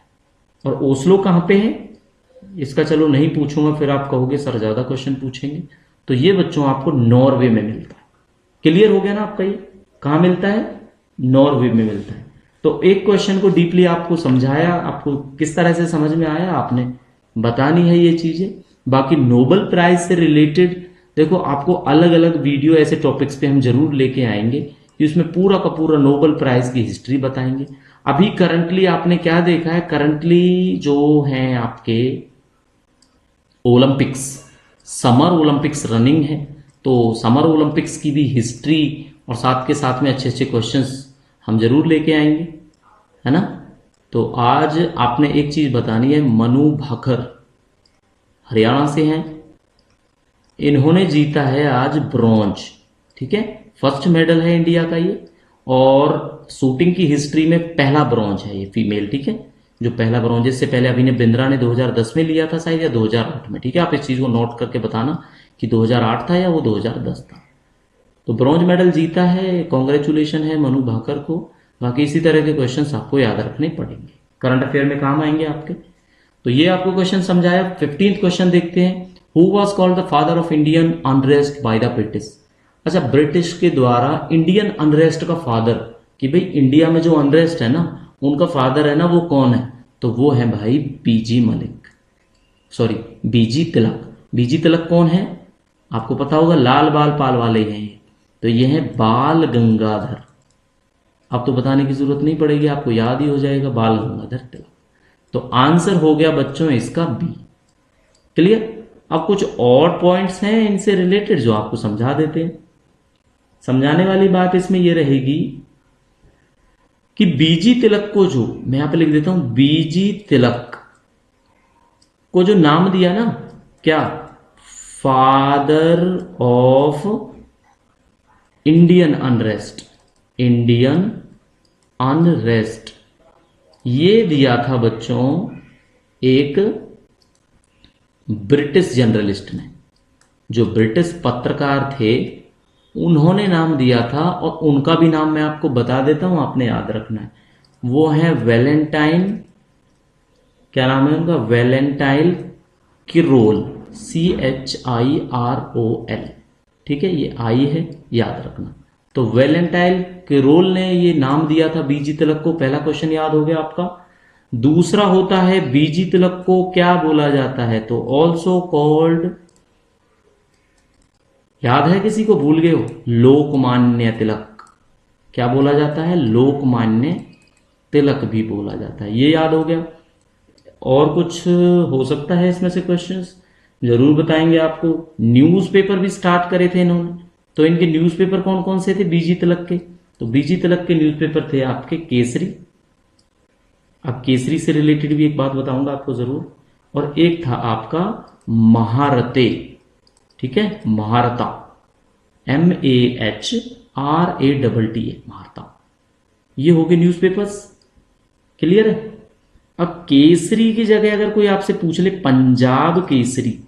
और ओस्लो कहां पे है, इसका चलो नहीं पूछूंगा, फिर आप कहोगे सर ज्यादा क्वेश्चन पूछेंगे। तो ये बच्चों आपको नॉर्वे में मिलता है। क्लियर हो गया ना आपका, ये कहां मिलता है, नॉर्वे में मिलता है। तो एक क्वेश्चन को डीपली आपको समझाया, आपको किस तरह से समझ में आया, आपने बतानी है ये चीजें। बाकी नोबेल प्राइज से रिलेटेड देखो, आपको अलग अलग वीडियो ऐसे टॉपिक्स पे हम जरूर लेके आएंगे कि उसमें पूरा का पूरा नोबेल प्राइज की हिस्ट्री बताएंगे। अभी करंटली आपने क्या देखा है, करंटली जो हैं आपके ओलंपिक्स, समर ओलंपिक्स रनिंग है, तो समर ओलंपिक्स की भी हिस्ट्री और साथ के साथ में अच्छे अच्छे क्वेश्चंस हम जरूर लेके आएंगे, है ना। तो आज आपने एक चीज बतानी है, मनु भाकर हरियाणा से हैं, इन्होंने जीता है आज ब्रॉन्ज। ठीक है, फर्स्ट मेडल है इंडिया का ये, और शूटिंग की हिस्ट्री में पहला ब्रॉन्ज है ये फीमेल। ठीक है, जो पहला ब्रॉन्ज, इससे पहले अभिनव बिंद्रा ने 2010 में लिया था शायद, या 2008 में। ठीक है, आप इस चीज को नोट करके बताना कि 2008 था या वो 2010 था। तो ब्रॉन्ज मेडल जीता है, कॉन्ग्रेचुलेशन है मनु भाकर को। बाकी इसी तरह के क्वेश्चंस आपको याद रखने पड़ेंगे, करंट अफेयर में काम आएंगे आपके। तो ये आपको क्वेश्चन समझाया। 15th क्वेश्चन देखते हैं। Who was called the father of Indian unrest by the British. अच्छा, ब्रिटिश के द्वारा इंडियन अनरेस्ट का फादर, कि भाई इंडिया में जो अनरेस्ट है ना, उनका फादर है ना, वो कौन है? तो वो है भाई बीजी मलिक, सॉरी बीजी तिलक। बीजी तिलक कौन है? आपको पता होगा, लाल बाल पाल वाले हैं ये। तो ये है बाल गंगाधर। अब तो बताने की जरूरत नहीं पड़ेगी, आपको याद ही हो जाएगा, बाल गंगाधर तिलक। तो आंसर हो गया बच्चों इसका बी। क्लियर? अब कुछ और पॉइंट्स हैं इनसे रिलेटेड जो आपको समझा देते हैं। समझाने वाली बात इसमें यह रहेगी कि बीजी तिलक को, जो मैं यहां पे लिख देता हूं, बीजी तिलक को जो नाम दिया ना, क्या? Father of Indian unrest, Indian unrest, ये दिया था बच्चों एक ब्रिटिश जर्नलिस्ट ने। जो ब्रिटिश पत्रकार थे उन्होंने नाम दिया था, और उनका भी नाम मैं आपको बता देता हूं, आपने याद रखना है। वो है वैलेंटाइन, क्या नाम है उनका? Valentine Chirol, CHIROL। ठीक है, ये आई है, याद रखना। तो वैलेंटाइन किरोल ने ये नाम दिया था बीजी तिलक को। पहला क्वेश्चन याद हो गया आपका। दूसरा होता है बीजी तिलक को क्या बोला जाता है? तो ऑल्सो कॉल्ड, याद है किसी को? भूल गए हो? लोकमान्य तिलक। क्या बोला जाता है? लोकमान्य तिलक भी बोला जाता है। ये याद हो गया। और कुछ हो सकता है इसमें से क्वेश्चंस, जरूर बताएंगे आपको। न्यूज़पेपर भी स्टार्ट करे थे इन्होंने, तो इनके न्यूज़पेपर कौन कौन से थे बीजी तिलक के? तो बीजी तिलक के न्यूज़पेपर थे आपके केसरी। अब केसरी से रिलेटेड भी एक बात बताऊंगा आपको जरूर। और एक था आपका महारते, ठीक है, महारता, MAHRATTA, महारता। ये हो गए न्यूज़पेपर्स। क्लियर है? अब केसरी की जगह अगर कोई आपसे पूछ ले पंजाब केसरी,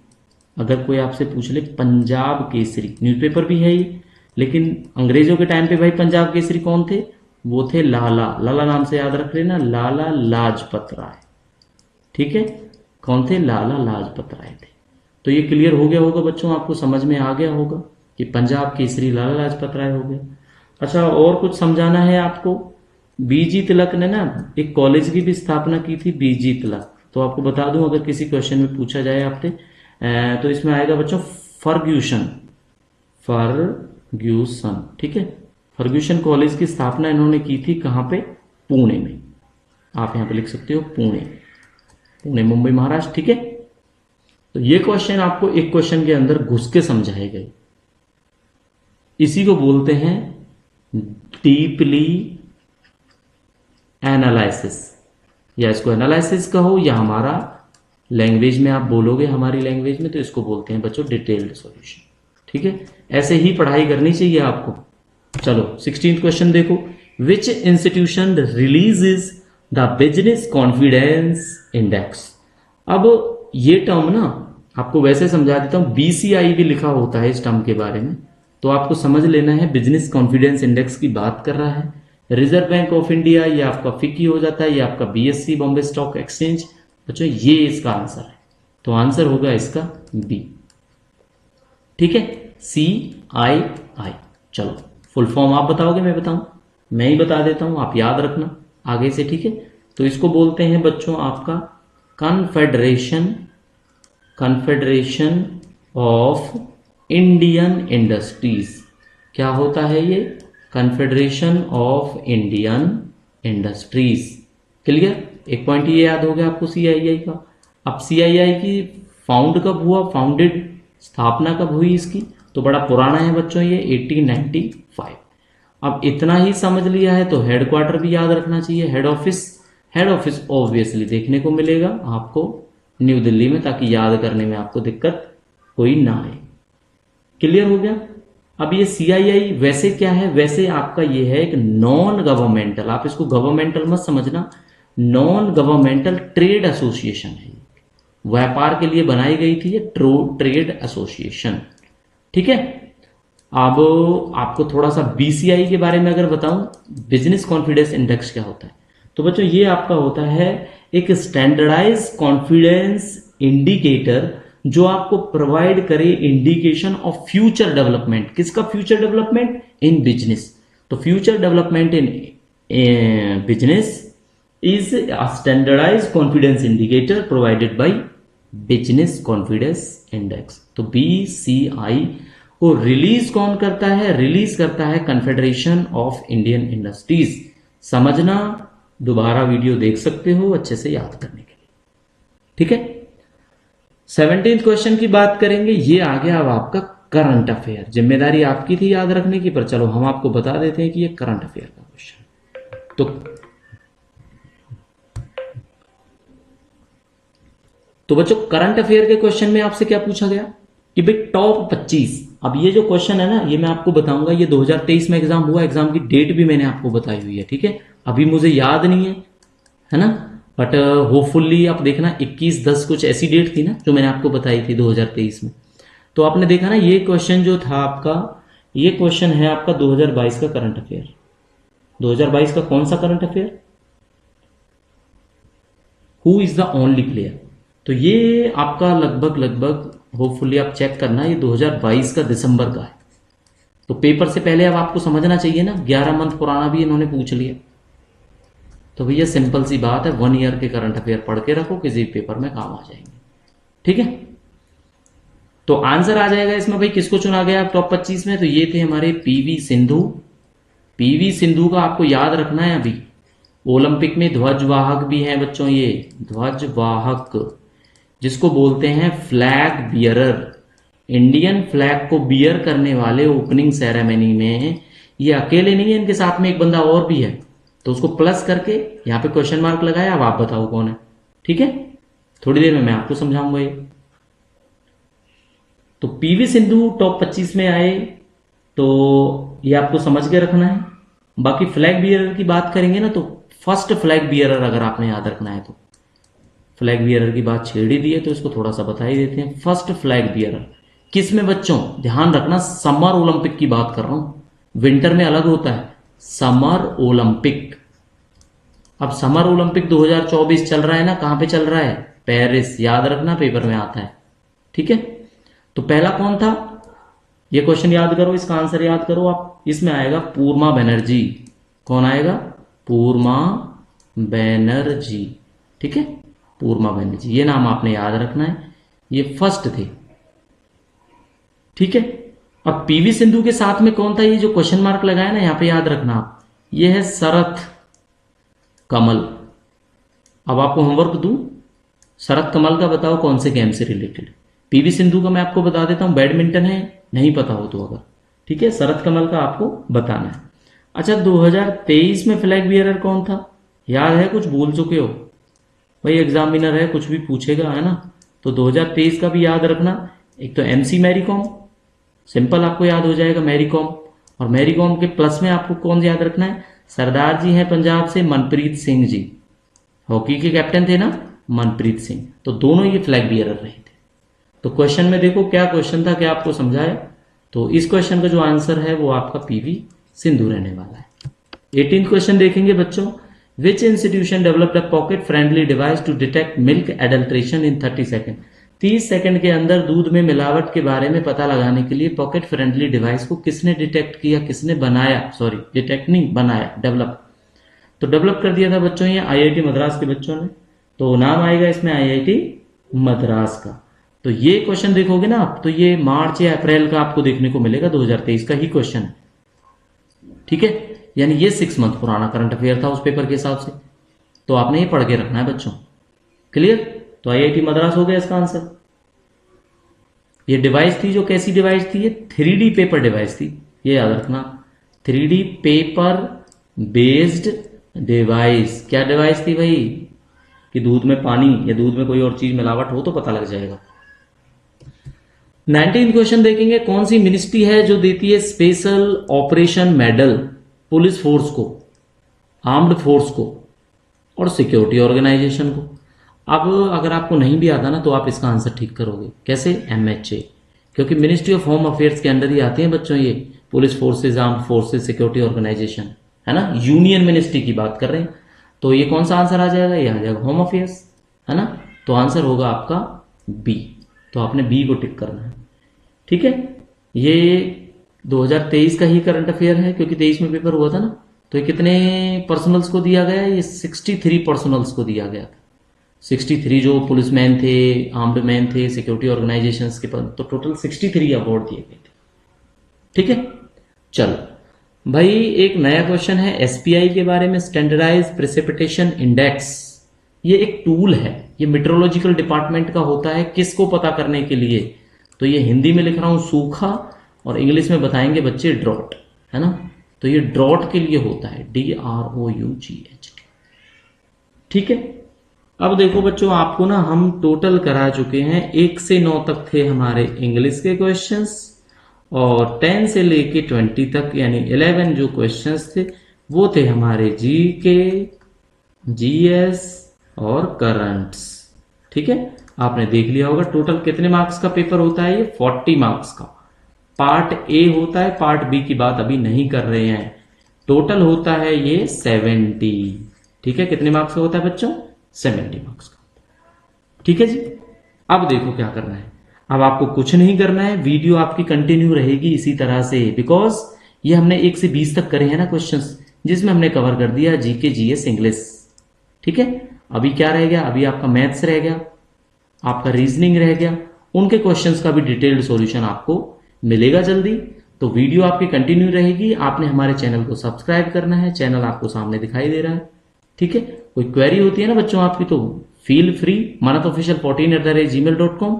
अगर कोई आपसे पूछ ले पंजाब केसरी, न्यूज़पेपर भी है ये, लेकिन अंग्रेजों के टाइम पे भाई पंजाब केसरी कौन थे? वो थे लाला, लाला नाम से याद रख लेना, लाला लाजपत राय। ठीक है, कौन थे? लाला लाजपत राय थे। तो ये क्लियर हो गया होगा बच्चों, आपको समझ में आ गया होगा कि पंजाब केसरी लाला लाजपत राय हो गया। अच्छा, और कुछ समझाना है आपको। बीजी तिलक ने ना एक कॉलेज की भी स्थापना की थी, बीजी तिलक। तो आपको बता दूं, अगर किसी क्वेश्चन में पूछा जाए आपसे, तो इसमें आएगा बच्चों फर्ग्यूसन, फर्ग्यूसन। ठीक है, फर्ग्यूसन कॉलेज की स्थापना इन्होंने की थी कहां पे? पुणे में। आप यहां पे लिख सकते हो पुणे, पुणे मुंबई महाराष्ट्र। ठीक है, तो ये क्वेश्चन आपको एक क्वेश्चन के अंदर घुस के समझाए गए। इसी को बोलते हैं डीपली एनालिसिस, या इसको एनालिसिस कहो, या हमारा लैंग्वेज में आप बोलोगे, हमारी लैंग्वेज में तो इसको बोलते हैं बच्चों डिटेल्ड सॉल्यूशन। ठीक है, ऐसे ही पढ़ाई करनी चाहिए आपको। चलो 16th क्वेश्चन देखो। विच institution releases the business confidence index. अब ये टर्म ना आपको वैसे समझा देता हूं, BCI भी लिखा होता है इस टर्म के बारे में, तो आपको समझ लेना है बिजनेस कॉन्फिडेंस इंडेक्स की बात कर रहा है। रिजर्व बैंक ऑफ इंडिया, ये आपका फिक्की हो जाता है, ये आपका BSE बॉम्बे स्टॉक एक्सचेंज। बच्चों ये इसका आंसर है, तो आंसर होगा इसका बी। ठीक है, CII। चलो फुल फॉर्म आप बताओगे मैं बताऊं? मैं ही बता देता हूं, आप याद रखना आगे से। ठीक है, तो इसको बोलते हैं बच्चों आपका confederation, confederation of Indian industries. क्या होता है ये? Confederation of Indian industries. Clear? एक पॉइंट ये याद हो गया आपको CII का। अब CII की फाउंड कब हुआ, फाउंडेड, स्थापना कब हुई इसकी? तो बड़ा पुराना है बच्चों ये, 1895। अब इतना ही समझ लिया है तो हेडक्वार्टर भी याद रखना चाहिए, head office. Head office obviously देखने को मिलेगा आपको न्यू दिल्ली में, ताकि याद करने में आपको दिक्कत कोई ना आए। क्लियर हो गया? अब ये CII वैसे क्या है? वैसे आपका ये है एक नॉन गवर्नमेंटल, आप इसको गवर्नमेंटल मत समझना, नॉन गवर्नमेंटल ट्रेड एसोसिएशन है। व्यापार के लिए बनाई गई थी ये ट्रेड एसोसिएशन। ठीक है, अब आपको थोड़ा सा BCI के बारे में अगर बताऊं, बिजनेस कॉन्फिडेंस इंडेक्स क्या होता है, तो बच्चों ये आपका होता है एक स्टैंडर्डाइज कॉन्फिडेंस इंडिकेटर जो आपको प्रोवाइड करे इंडिकेशन ऑफ फ्यूचर डेवलपमेंट। किसका फ्यूचर डेवलपमेंट? In business. तो future development in business is a standardized confidence indicator provided by business confidence index। तो BCI को रिलीज कौन करता है? रिलीज करता है कन्फेडरेशन ऑफ इंडियन इंडस्ट्रीज। समझना, दोबारा वीडियो देख सकते हो अच्छे से याद करने के लिए, ठीक है। 17th क्वेश्चन की बात करेंगे। ये आ गया अब आपका करंट अफेयर। जिम्मेदारी आपकी थी याद रखने की, पर चलो हम आपको बता देते हैं कि ये करंट अफेयर का क्वेश्चन। तो बच्चों करंट अफेयर के क्वेश्चन में आपसे क्या पूछा गया कि भाई टॉप 25। अब ये जो क्वेश्चन है ना, ये मैं आपको बताऊंगा, ये 2023 में एग्जाम हुआ, एग्जाम की डेट भी मैंने आपको बताई हुई है, ठीक है। अभी मुझे याद नहीं है ना, बट होपफुली आप देखना 21/10 कुछ ऐसी डेट थी ना जो मैंने आपको बताई थी 2023 में। तो आपने देखा ना, ये क्वेश्चन जो था आपका, ये क्वेश्चन है आपका 2022 का करंट अफेयर। 2022 का कौन सा current affair? Who is the only player. तो ये आपका लगभग होपफुली आप चेक करना, ये 2022 का दिसंबर का है। तो पेपर से पहले अब आपको समझना चाहिए ना, 11 मंथ पुराना भी इन्होंने पूछ लिया। तो भैया सिंपल सी बात है, 1 ईयर के करंट अफेयर पढ़ के रखो, किसी पेपर में काम आ जाएंगे, ठीक है। तो आंसर आ जाएगा इसमें भाई किसको चुना गया टॉप 25 में? तो ये थे हमारे पीवी सिंधु। पीवी सिंधु का आपको याद रखना है, अभी ओलंपिक में ध्वजवाहक भी हैं बच्चों, ये ध्वजवाहक जिसको बोलते हैं फ्लैग बियरर। इंडियन फ्लैग को बियर करने वाले ओपनिंग सेरेमनी में ये अकेले नहीं है, इनके साथ में एक बंदा और भी है। तो उसको प्लस करके यहां पे क्वेश्चन मार्क लगाया। अब आप बताओ कौन है, ठीक है। थोड़ी देर में मैं आपको समझाऊंगा ये। तो पीवी सिंधु टॉप 25 में आए, तो ये आपको समझ के रखना है। बाकी फ्लैग बियरर की बात करेंगे ना, तो फर्स्ट फ्लैग बियरर अगर आपने याद रखना है, तो फ्लैग बियरर की बात छेड़ ही दी है तो इसको थोड़ा सा बता ही देते हैं। फर्स्ट फ्लैग बियरर किस में बच्चों? ध्यान रखना, समर ओलंपिक की बात कर रहा हूं, विंटर में अलग होता है समर ओलंपिक। अब समर ओलंपिक 2024 चल रहा है ना, कहां पे चल रहा है? पेरिस। याद रखना, पेपर में आता है, ठीक है। तो पहला कौन था? ये क्वेश्चन याद करो, इसका आंसर याद करो आप। इसमें आएगा पूर्मा बनर्जी। कौन आएगा? पूर्मा बनर्जी, ठीक है। पूर्मा बनर्जी, ये नाम आपने याद रखना है, ये फर्स्ट थे, ठीक है। अब पीवी सिंधु के साथ में कौन था? ये जो क्वेश्चन मार्क लगाया ना, यहां पे याद रखना आप, ये है शरथ कमल। अब आपको होमवर्क दूं, शरथ कमल का बताओ कौन से गेम से रिलेटेड। पीवी सिंधु का मैं आपको बता देता हूं, बैडमिंटन है, नहीं पता हो तो अगर, ठीक है। शरथ कमल का आपको बताना है। अच्छा, 2023 में फ्लैग बियरर कौन था? याद है? कुछ भूल चुके हो? भाई एग्जामिनर है, कुछ भी पूछेगा, है ना। तो 2023 का भी याद रखना। एक तो एमसी मैरी कॉम, सिंपल आपको याद हो जाएगा मैरी कॉम। और मैरी कॉम के प्लस में आपको कौन याद रखना है? सरदार जी हैं पंजाब से, मनप्रीत सिंह जी, हॉकी के कैप्टन थे ना, मनप्रीत सिंह। तो दोनों ये फ्लैग बियरर रहे थे। तो क्वेश्चन में देखो क्या क्वेश्चन था, क्या आपको समझाया। तो इस क्वेश्चन का जो आंसर है वो आपका पीवी सिंधु रहने वाला है। 18th क्वेश्चन देखेंगे बच्चों। Which institution developed a pocket friendly device to detect milk adulteration in 30 second? 30 second के अंदर दूध में मिलावट के बारे में पता लगाने के लिए पॉकेट फ्रेंडली डिवाइस को किसने डिटेक्ट किया, किसने बनाया, सॉरी डिटेक्ट नहीं, बनाया, डेवलप। तो डेवलप कर दिया था बच्चों ये आईआईटी मद्रास के बच्चों ने। तो नाम आएगा इसमें आईआईटी मद्रास का। तो ये क्वेश्चन देखोगे ना आप, तो ये मार्च या अप्रैल का आपको देखने को मिलेगा, 2023 का ही क्वेश्चन है, ठीक है। यानी ये 6 मंथ पुराना करंट अफेयर था उस पेपर के हिसाब से। तो आपने ये पढ़ के रखना है बच्चों, क्लियर। तो आईआईटी मद्रास हो गया इसका आंसर। ये डिवाइस थी जो कैसी डिवाइस थी? ये 3D पेपर डिवाइस थी, ये याद रखना। 3D paper based device. क्या डिवाइस थी भाई? कि दूध में पानी या दूध में कोई और चीज मिलावट हो तो पता लग जाएगा। 19th क्वेश्चन देखेंगे। कौन सी मिनिस्ट्री है जो देती है special operation medal police force को, आर्म्ड फोर्स को और सिक्योरिटी ऑर्गेनाइजेशन को? अब अगर आपको नहीं भी आता ना, तो आप इसका आंसर ठीक करोगे। कैसे? MHA, क्योंकि मिनिस्ट्री ऑफ होम अफेयर्स के अंडर ही आते हैं बच्चों ये police forces, armed forces, security organisation, है ना। यूनियन मिनिस्ट्री की बात कर रहे हैं। तो ये कौन सा आंसर आ जाएगा, ये आ जाएगा होम अफेयर्स, है ना। तो आंसर होगा आपका बी, तो आपने बी को टिक करना है, ठीक है। ये 2023 का ही करंट अफेयर है क्योंकि 23 में पेपर हुआ था ना। तो ये कितने पर्सनल्स को दिया गया है, ये 63 पर्सनल्स को दिया गया था। 63 जो पुलिसमैन थे, आर्म्ड मैन थे, सिक्योरिटी ऑर्गेनाइजेशंस के पास, तो टोटल 63 अवार्ड दिए गए थे, ठीक है। चलो भाई, एक नया क्वेश्चन है एसपीआई के बारे में, स्टैंडर्डाइज प्रेसिपिटेशन इंडेक्स। ये एक टूल है, ये मेट्रोलॉजिकल डिपार्टमेंट का होता है, किसको पता करने के लिए, तो ये हिंदी में लिख रहा हूं सूखा, और इंग्लिश में बताएंगे बच्चे ड्रॉट, है ना। तो ये ड्रॉट के लिए होता है, DROUGH, ठीक है। अब देखो बच्चों, आपको ना हम टोटल करा चुके हैं 1 से 9 तक थे हमारे इंग्लिश के क्वेश्चंस, और 10 से लेके 20 तक यानी 11 जो क्वेश्चंस थे वो थे हमारे जीके, जीएस और करंट्स, ठीक है। आपने देख लिया होगा टोटल कितने मार्क्स का पेपर होता है, ये 40 मार्क्स का पार्ट ए होता है, पार्ट बी की बात अभी नहीं कर रहे हैं। टोटल होता है ये 70, ठीक है। कितने मार्क्स का होता है बच्चों, 70 मार्क्स का, ठीक है जी। अब देखो क्या करना है, अब आपको कुछ नहीं करना है, वीडियो आपकी कंटिन्यू रहेगी इसी तरह से, बिकॉज ये हमने 1 से 20 तक करे हैं ना क्वेश्चंस, जिसमें हमने कवर कर दिया जीके, जीएस, इंग्लिश, ठीक है। अभी क्या रह गया, अभी आपका मैथ्स रह गया, आपका रीजनिंग रह गया, उनके क्वेश्चंस का भी डिटेल्ड सॉल्यूशन आपको मिलेगा जल्दी। तो वीडियो आपकी कंटिन्यू रहेगी, आपने हमारे चैनल को सब्सक्राइब करना है, चैनल आपको सामने दिखाई दे रहा है, ठीक है। कोई क्वेरी होती है ना बच्चों आपकी, तो feel free, manatofficial14@gmail.com।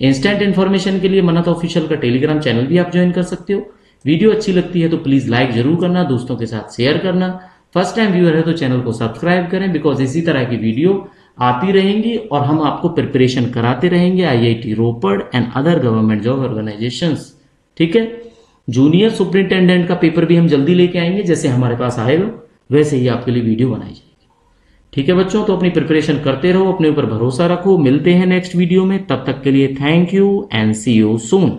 Instant information के लिए मनत ऑफिशियल का टेलीग्राम चैनल भी आप ज्वाइन कर सकते हो। वीडियो अच्छी लगती है तो प्लीज लाइक जरूर करना, दोस्तों के साथ शेयर करना। फर्स्ट टाइम व्यूअर है तो चैनल को सब्सक्राइब करें, बिकॉज इसी तरह की वीडियो आती रहेंगी और हम आपको प्रिपरेशन कराते रहेंगे IIT Ropar and other government job organisations, ठीक है। जूनियर सुपरिंटेंडेंट का पेपर भी हम जल्दी लेके आएंगे, जैसे हमारे पास आएगा वैसे ही आपके लिए वीडियो बनाई जाएगी, ठीक है बच्चों। तो अपनी प्रिपरेशन करते रहो, अपने ऊपर भरोसा रखो, मिलते हैं नेक्स्ट वीडियो में, तब तक के लिए thank you and see you soon.